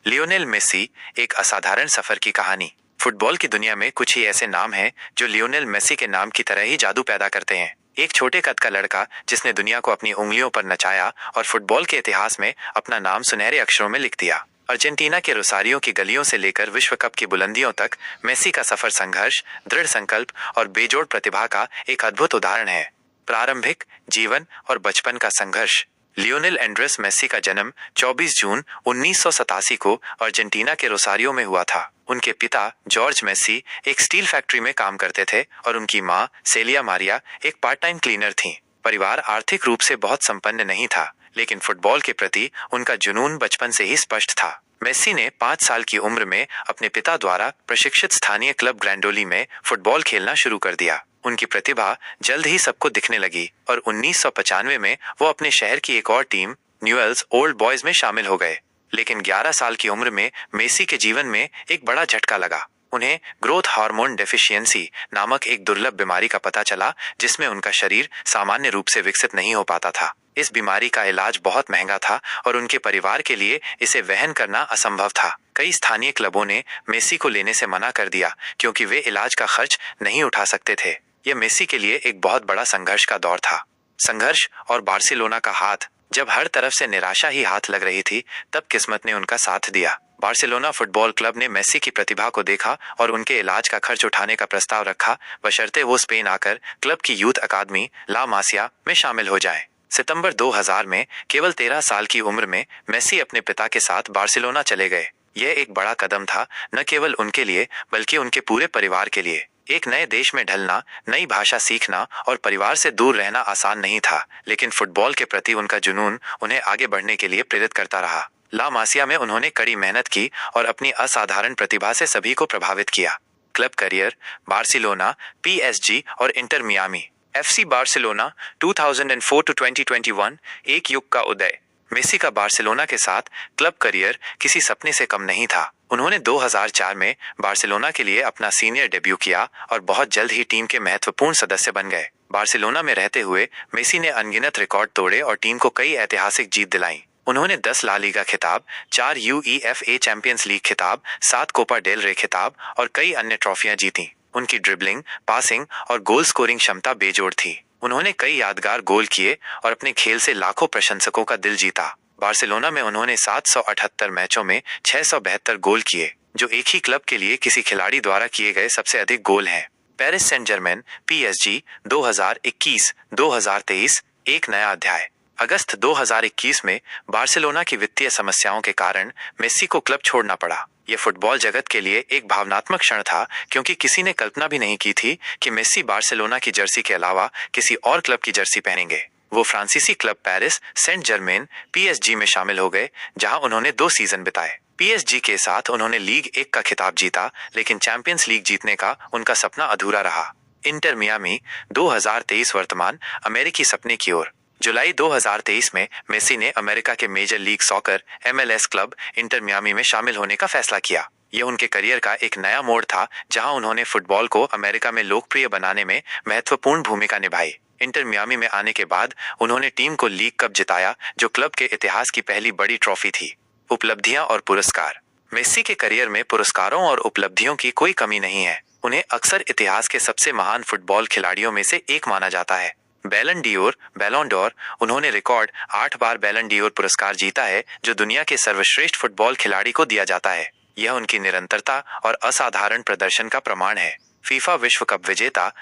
Lionel Messi, एक असाधारण सफर की कहानी। फुटबॉल की दुनिया में कुछ ही ऐसे नाम हैं जो लियोनेल मेसी के नाम की तरह ही जादू पैदा करते हैं। एक छोटे कद का लड़का जिसने दुनिया को अपनी उंगलियों पर नचाया और फुटबॉल के इतिहास में अपना नाम सुनहरे अक्षरों में लिख दिया। अर्जेंटीना के रोसारियो की गलियों से लेकर विश्व कप की बुलंदियों तक मेसी का सफर संघर्ष, दृढ़ संकल्प और बेजोड़ प्रतिभा का एक अद्भुत उदाहरण है। प्रारंभिक जीवन और बचपन का संघर्ष। लियोनेल एंड्रेस मेसी का जन्म 24 जून 1987 को अर्जेंटीना के रोसारियो में हुआ था। उनके पिता जॉर्ज मेसी एक स्टील फैक्ट्री में काम करते थे और उनकी मां सेलिया मारिया एक पार्ट टाइम क्लीनर थीं। परिवार आर्थिक रूप से बहुत संपन्न नहीं था, लेकिन फुटबॉल के प्रति उनका जुनून बचपन से ही स्पष्ट था। मेसी ने 5 साल की उम्र में अपने पिता द्वारा प्रशिक्षित स्थानीय क्लब ग्रैंडोली में फुटबॉल खेलना शुरू कर दिया। उनकी प्रतिभा जल्द ही सबको दिखने लगी और 1995 में वो अपने शहर की एक और टीम न्यूएल्स ओल्ड बॉयज में शामिल हो गए। लेकिन 11 साल की उम्र में मेसी के जीवन में एक बड़ा झटका लगा। उन्हें ग्रोथ हार्मोन डेफिशिएंसी नामक एक दुर्लभ बीमारी का पता चला, जिसमें उनका शरीर सामान्य रूप से विकसित नहीं हो पाता था। इस बीमारी का इलाज बहुत महंगा था और उनके परिवार के लिए इसे वहन करना असंभव था। कई स्थानीय क्लबों ने मेसी को लेने से मना कर दिया क्योंकि वे इलाज का खर्च नहीं उठा सकते थे। यह मेसी के लिए एक बहुत बड़ा संघर्ष का दौर था। संघर्ष और बार्सिलोना का हाथ। जब हर तरफ से निराशा ही हाथ लग रही थी, तब किस्मत ने उनका साथ दिया। बार्सिलोना फुटबॉल क्लब ने मेसी की प्रतिभा को देखा और उनके इलाज का खर्च उठाने का प्रस्ताव रखा, बशर्ते वो स्पेन आकर क्लब की यूथ अकादमी ला मासिया में शामिल हो जाएं। सितंबर 2000 में केवल 13 साल की उम्र में मेसी अपने पिता के साथ बार्सिलोना चले गए। यह एक बड़ा कदम था, न केवल उनके लिए बल्कि उनके पूरे परिवार के लिए। एक नए देश में ढलना, नई भाषा सीखना और परिवार से दूर रहना आसान नहीं था, लेकिन फुटबॉल के प्रति उनका जुनून उन्हें आगे बढ़ने के लिए प्रेरित करता रहा। ला मासिया में उन्होंने कड़ी मेहनत की और अपनी असाधारण प्रतिभा से सभी को प्रभावित किया। Club career. बार्सिलोना, पीएसजी और Inter Miami. FC Barcelona 2004 to 2021, एक युग का उदय। मेसी का बार्सिलोना के साथ क्लब करियर किसी सपने से कम नहीं था। उन्होंने 2004 में बार्सिलोना के लिए अपना सीनियर डेब्यू किया और बहुत जल्द ही टीम के महत्वपूर्ण सदस्य बन गए। बार्सिलोना में रहते हुए मेसी ने अनगिनत रिकॉर्ड तोड़े और टीम को कई ऐतिहासिक जीत दिलाई। उन्होंने 10 ला लीगा खिताब, 4 यूईएफए चैंपियंस लीग खिताब, 7 कोपा डेल रे खिताब और कई अन्य ट्रॉफियां जीती। उनकी ड्रिबलिंग, पासिंग और गोल स्कोरिंग क्षमता बेजोड़ थी। उन्होंने कई यादगार गोल किए और अपने खेल से लाखों प्रशंसकों का दिल जीता। बार्सिलोना में उन्होंने 778 मैचों में 672 गोल किए, जो एक ही क्लब के लिए किसी खिलाड़ी द्वारा किए गए सबसे अधिक गोल हैं। पेरिस सेंट जर्मेन, पीएसजी 2021-2023, एक नया अध्याय। अगस्त 2021 में बार्सिलोना की वित्तीय समस्याओं के कारण मेसी को क्लब छोड़ना पड़ा। यह फुटबॉल जगत के लिए एक भावनात्मक क्षण था, क्योंकि किसी ने कल्पना भी नहीं की थी कि मेसी बार्सिलोना की जर्सी के अलावा किसी और क्लब की जर्सी पहनेंगे। वो फ्रांसीसी club Paris Saint Germain PSG में शामिल हो गए, जहां उन्होंने 2 सीजन बिताए। पीएसजी के साथ उन्होंने लीग 1 का खिताब जीता, लेकिन चैंपियंस लीग जीतने का उनका सपना अधूरा रहा। इंटर मियामी 2023 वर्तमान अमेरिकी सपने की ओर। जुलाई 2023 में मेसी ने अमेरिका के major league soccer MLS club Inter Miami में शामिल होने का फैसला किया। यह उनके करियर का एक नया मोड़ था, जहां उन्होंने फुटबॉल को अमेरिका में लोकप्रिय बनाने में महत्वपूर्ण भूमिका निभाई। इंटर मियामी में आने के बाद उन्होंने टीम को लीग कप जिताया, जो क्लब के इतिहास की पहली बड़ी ट्रॉफी थी। उपलब्धियां और पुरस्कार। मेसी के करियर में पुरस्कारों और उपलब्धियों की कोई कमी नहीं है। उन्हें अक्सर इतिहास के सबसे महान फुटबॉल खिलाड़ियों में से एक माना जाता है। बैलन डोर, उन्होंने रिकॉर्ड 8 बार बैलन डीओर पुरस्कार जीता है, जो दुनिया के सर्वश्रेष्ठ फुटबॉल खिलाड़ी को दिया जाता है। यह उनकी निरंतरता और असाधारण प्रदर्शन का प्रमाण है। फीफा विश्व कप विजेता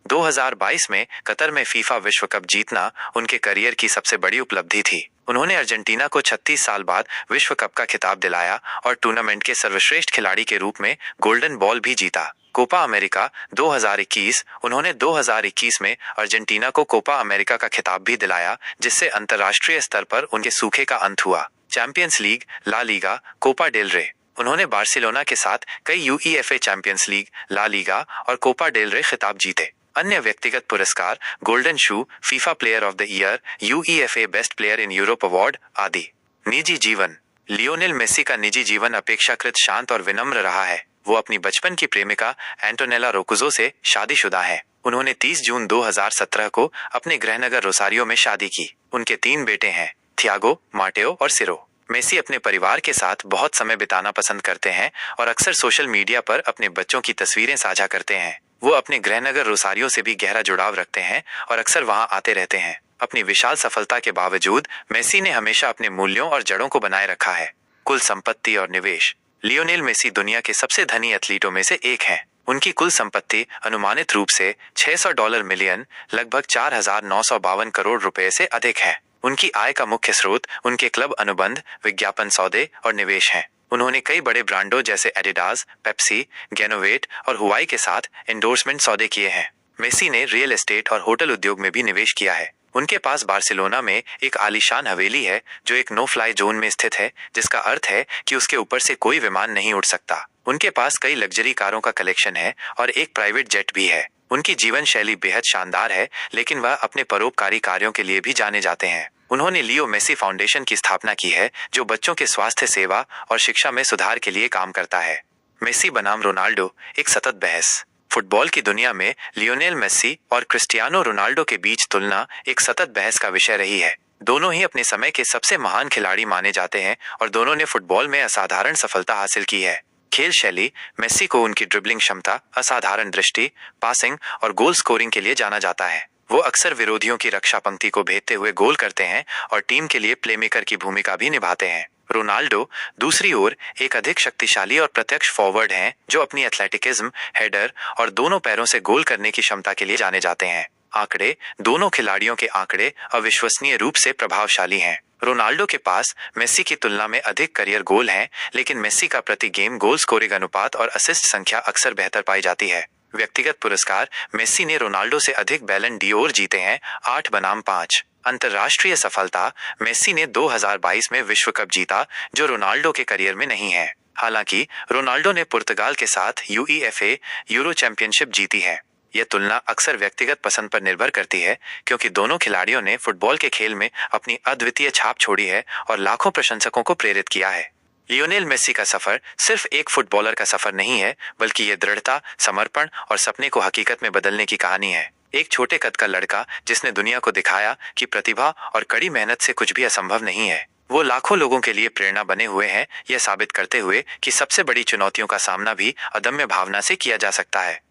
2022 में कतर में फीफा विश्व कप जीतना उनके करियर की सबसे बड़ी उपलब्धि थी। उन्होंने अर्जेंटीना को 36 साल बाद विश्व कप का खिताब दिलाया और टूर्नामेंट के सर्वश्रेष्ठ खिलाड़ी के रूप में गोल्डन बॉल भी जीता। कोपा अमेरिका 2021, उन्होंने 2021 में अर्जेंटीना को कोपा अमेरिका का खिताब भी दिलाया, जिससे अंतर्राष्ट्रीय स्तर पर उनके सूखे का अंत हुआ। Champions League, La Liga, Copa del Rey. उन्होंने बार्सिलोना के साथ कई UEFA Champions League, La Liga और कोपा डेल रे खिताब जीते। अन्य व्यक्तिगत पुरस्कार, golden shoe, FIFA player of the year, UEFA best player in Europe award आदि। निजी जीवन। लियोनेल मेसी का निजी जीवन अपेक्षाकृत शांत और विनम्र रहा है। वो अपनी बचपन की प्रेमिका एंटोनेला रोकुजो से शादीशुदा है। उन्होंने 30 जून 2017 को अपने गृहनगर रोसारियो में शादी की। उनके 3 बेटे हैं, थियागो, माटेओ और सिरो। मेसी अपने परिवार के साथ बहुत समय बिताना पसंद करते हैं और अक्सर सोशल मीडिया पर अपने बच्चों की तस्वीरें साझा करते हैं। वो अपने गृहनगर रोसारियो से भी गहरा जुड़ाव रखते हैं और अक्सर वहां आते रहते हैं। अपनी विशाल सफलता के बावजूद मेसी ने हमेशा अपने मूल्यों और जड़ों को बनाए रखा है। कुल संपत्ति और निवेश। लियोनेल मेसी दुनिया के सबसे धनी एथलीटों में से एक हैं। उनकी कुल संपत्ति अनुमानित रूप से $600 मिलियन, लगभग 4,952 करोड़ रुपए से अधिक है। उनकी आय का मुख्य स्रोत उनके क्लब अनुबंध, विज्ञापन सौदे और निवेश हैं। उन्होंने कई बड़े ब्रांडों जैसे एडिडास, पेप्सी, गेनोवेट और हुआई के साथ एंडोर्समेंट सौदे किए हैं। मेसी ने रियल एस्टेट और होटल उद्योग में भी निवेश किया है। उनके पास बार्सिलोना में एक आलीशान हवेली है जो एक नो फ्लाई जोन में स्थित है, जिसका अर्थ है कि उसके ऊपर से कोई विमान नहीं उड़ सकता। उनके पास कई लग्जरी कारों का कलेक्शन है और एक प्राइवेट जेट भी है। उनकी जीवन शैली बेहद शानदार है, लेकिन वह अपने परोपकारी कार्यों के लिए भी जाने जाते हैं। उन्होंने लियो मेसी फाउंडेशन की स्थापना की है, जो बच्चों के स्वास्थ्य सेवा और शिक्षा में सुधार के लिए काम करता है। मेसी बनाम रोनाल्डो, एक सतत बहस। फुटबॉल की दुनिया में लियोनेल मेसी और क्रिस्टियानो रोनाल्डो के बीच तुलना एक सतत बहस का विषय रही है। दोनों ही अपने समय के सबसे महान खिलाड़ी माने जाते हैं और दोनों ने फुटबॉल में असाधारण सफलता हासिल की है। खेल शैली। मेसी को उनकी ड्रिबलिंग क्षमता, असाधारण दृष्टि, पासिंग और गोल स्कोरिंग के लिए जाना जाता है। वो अक्सर विरोधियों की रक्षा पंक्ति को भेदते हुए गोल करते हैं और टीम के लिए प्लेमेकर की भूमिका भी निभाते हैं। रोनाल्डो दूसरी ओर एक अधिक शक्तिशाली और प्रत्यक्ष फॉरवर्ड हैं, जो अपनी एथलेटिकिज्म, हेडर और दोनों पैरों से गोल करने की क्षमता के लिए जाने जाते हैं। आंकड़े। दोनों खिलाड़ियों के आंकड़े अविश्वसनीय रूप से प्रभावशाली हैं। रोनाल्डो के पास मेसी की तुलना में अधिक करियर गोल हैं, लेकिन मेसी का प्रति गेम गोल स्कोरिंग अनुपात और असिस्ट संख्या अक्सर बेहतर पाई जाती है। व्यक्तिगत पुरस्कार। मेसी ने रोनाल्डो से अधिक बैलन डी'ओर जीते हैं, 8 बनाम 5। अंतर्राष्ट्रीय सफलता। मेसी ने 2022 में विश्व कप जीता, जो रोनाल्डो के करियर में नहीं है। हालांकि रोनाल्डो ने पुर्तगाल के साथ यूईएफए यूरो चैंपियनशिप जीती है। यह तुलना अक्सर व्यक्तिगत पसंद पर निर्भर करती है, क्योंकि दोनों खिलाड़ियों ने फुटबॉल के खेल में अपनी अद्वितीय छाप छोड़ी है और लाखों प्रशंसकों को प्रेरित किया है। लियोनेल मेसी का सफर सिर्फ एक फुटबॉलर का सफर नहीं है, बल्कि ये दृढ़ता, समर्पण और सपने को हकीकत में बदलने की कहानी है। एक छोटे कद का लड़का जिसने दुनिया को दिखाया कि प्रतिभा और कड़ी मेहनत से कुछ भी असंभव नहीं है। वो लाखों लोगों के लिए प्रेरणा बने हुए हैं, यह साबित करते हुए कि सबसे बड़ी चुनौतियों का सामना भी अदम्य भावना से किया जा सकता है।